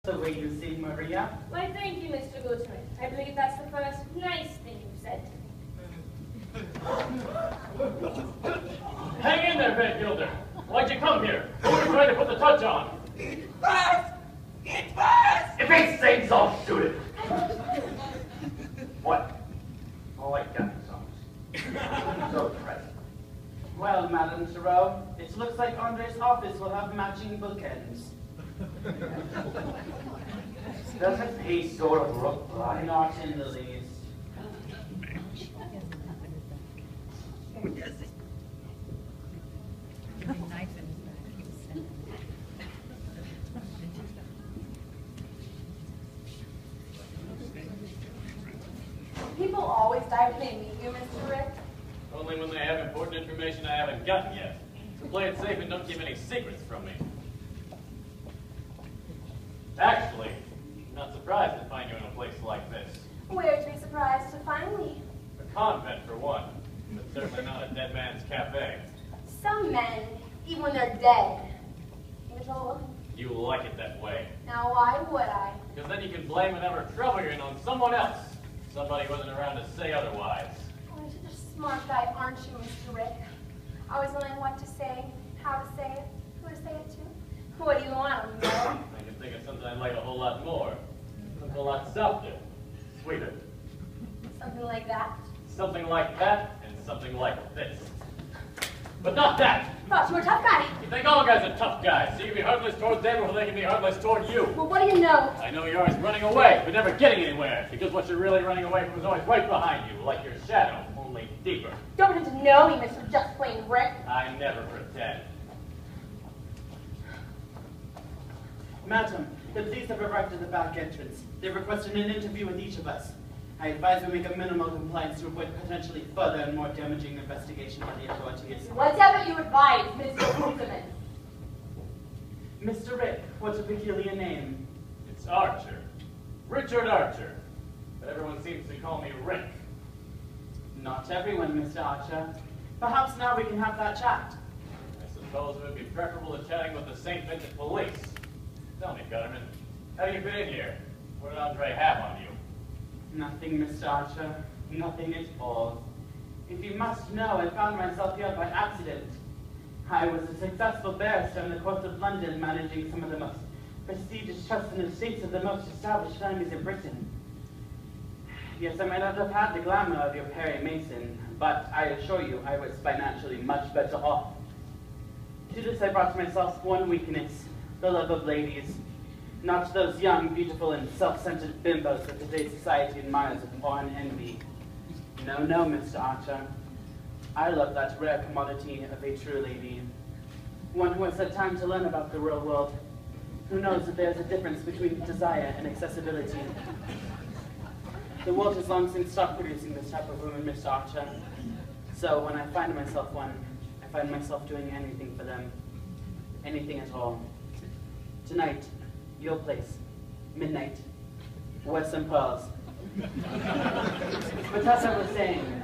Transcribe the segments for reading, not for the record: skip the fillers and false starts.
The way you sing, Maria. Why, thank you, Mr. Gutterman. I believe that's the first nice thing you've said to me. Hang in there, Van Gilder. Why'd you come here? Who are you trying to put the touch on? It was! It was! If he sings, I'll shoot it. What? Oh, I got songs. So depressed. Well, Madame Thoreau, it looks like Andre's office will have matching bookends. Doesn't he sort of look like? Not in the least. People always die when they meet you, Mr. Rick. Only when they have important information I haven't gotten yet. So play it safe and don't keep any secrets from me. Actually, I'm not surprised to find you in a place like this. Where'd you be surprised to find me? A convent, for one, but certainly not a dead man's cafe. Some men, even when they're dead, control. You like it that way. Now why would I? Because then you can blame whatever trouble you're in on someone else. Somebody who wasn't around to say otherwise. Oh, you're such a smart guy, aren't you, Mr. Rick? Always knowing what to say, how to say it, who to say it to. What do you want, Mo? I can think of something I like a whole lot more. Something a lot softer, sweeter. Something like that? Something like that and something like this. But not that! Thought you were a tough guy. You think all guys are tough guys, so you can be heartless towards them before they can be heartless toward you. Well, what do you know? I know you're always running away, but never getting anywhere, because what you're really running away from is always right behind you, like your shadow, only deeper. Don't pretend to know me, Mr. Just Plain Rick. I never pretend. Madam, the police have arrived at the back entrance. They've requested an interview with each of us. I advise we make a minimal compliance to avoid potentially further and more damaging investigation by the authorities. Whatever you advise, Mr. Gutterman. Mr. Rick, what a peculiar name. It's Archer. Richard Archer. But everyone seems to call me Rick. Not everyone, Mr. Archer. Perhaps now we can have that chat. I suppose it would be preferable to chatting with the St. Vincent police. Tell me, Gutterman, how do you fit in here? What did Andre have on you? Nothing, Mr. Archer. Nothing at all. If you must know, I found myself here by accident. I was a successful barrister in the courts of London, managing some of the most prestigious trusts and estates of the most established families in Britain. Yes, I might not have had the glamour of your Perry Mason, but I assure you I was financially much better off. To this I brought myself one weakness, the love of ladies. Not those young, beautiful, and self-centered bimbos that today's society admires with awe and envy. No, no, Mr. Archer. I love that rare commodity of a true lady. One who has had time to learn about the real world. Who knows that there's a difference between desire and accessibility. The world has long since stopped producing this type of woman, Mr. Archer. So when I find myself one, I find myself doing anything for them. Anything at all. Tonight, your place, midnight, West and Pearls. But as I was saying,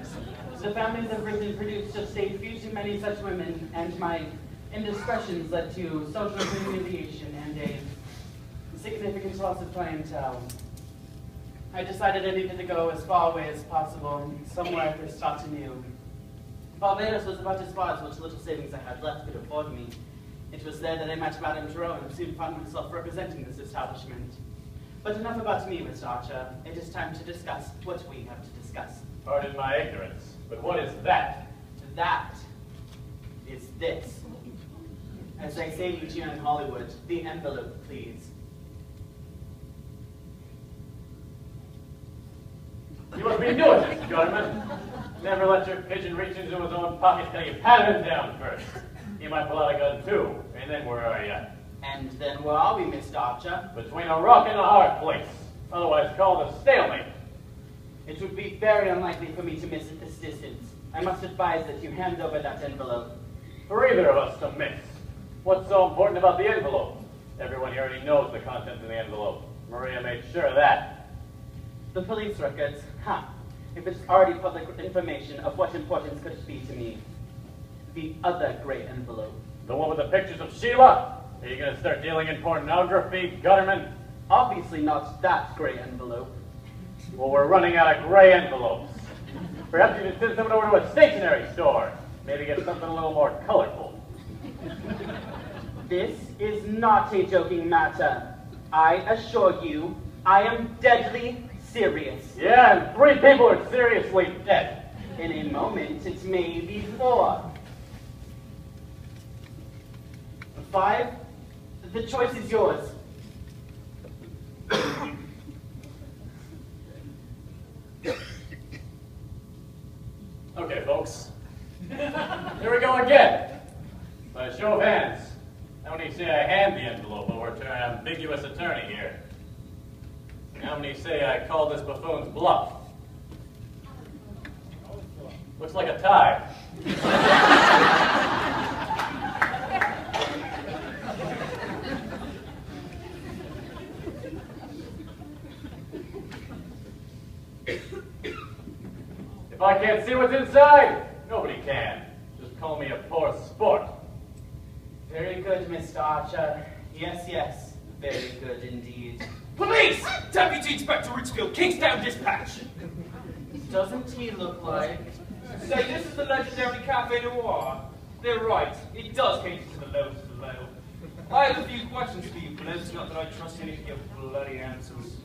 the families of Britain produced just a few too many such women, and my indiscretions led to social humiliation and a significant loss of clientele. I decided I needed to go as far away as possible, somewhere to start anew. Barbados was about as far as what little savings I had left could afford me. It was there that I met Madame Thoreau and soon found myself representing this establishment. But enough about me, Mr. Archer. It is time to discuss what we have to discuss. Pardon my ignorance, but what is that? That is this. As they say here in Hollywood, the envelope, please. You must be doing this, Gutterman. Never let your pigeon reach into his own pocket till you pat him down first. He might pull out a gun too, and then where are you? And then where are we, Mr. Archer? Between a rock and a hard place, otherwise called a stalemate. It would be very unlikely for me to miss at this distance. I must advise that you hand over that envelope. For either of us to miss. What's so important about the envelope? Everyone here already knows the contents of the envelope. Maria made sure of that. The police records? Ha! If it's already public information, of what importance could it be to me? The other gray envelope. The one with the pictures of Sheila? Are you going to start dealing in pornography, Gutterman? Obviously not that gray envelope. Well, we're running out of gray envelopes. Perhaps you should send someone over to a stationery store. Maybe get something a little more colorful. This is not a joking matter. I assure you, I am deadly serious. Yeah, and 3 people are seriously dead. In a moment, it may be 4. 5, the choice is yours. Okay, folks. Here we go again. By a show of hands, how many say I hand the envelope over to an ambiguous attorney here? How many say I call this buffoon's bluff? Looks like a tie. If I can't see what's inside, nobody can. Just call me a poor sport. Very good, Mr. Archer. Yes, yes, very good indeed. Police! Deputy Inspector Richfield, Kingstown Dispatch. Doesn't he look like... Say, this is the legendary Cafe Noir. They're right. It does cater to the lowest of the low. I have a few questions for you, Bliss. Not that I trust any of your bloody answers.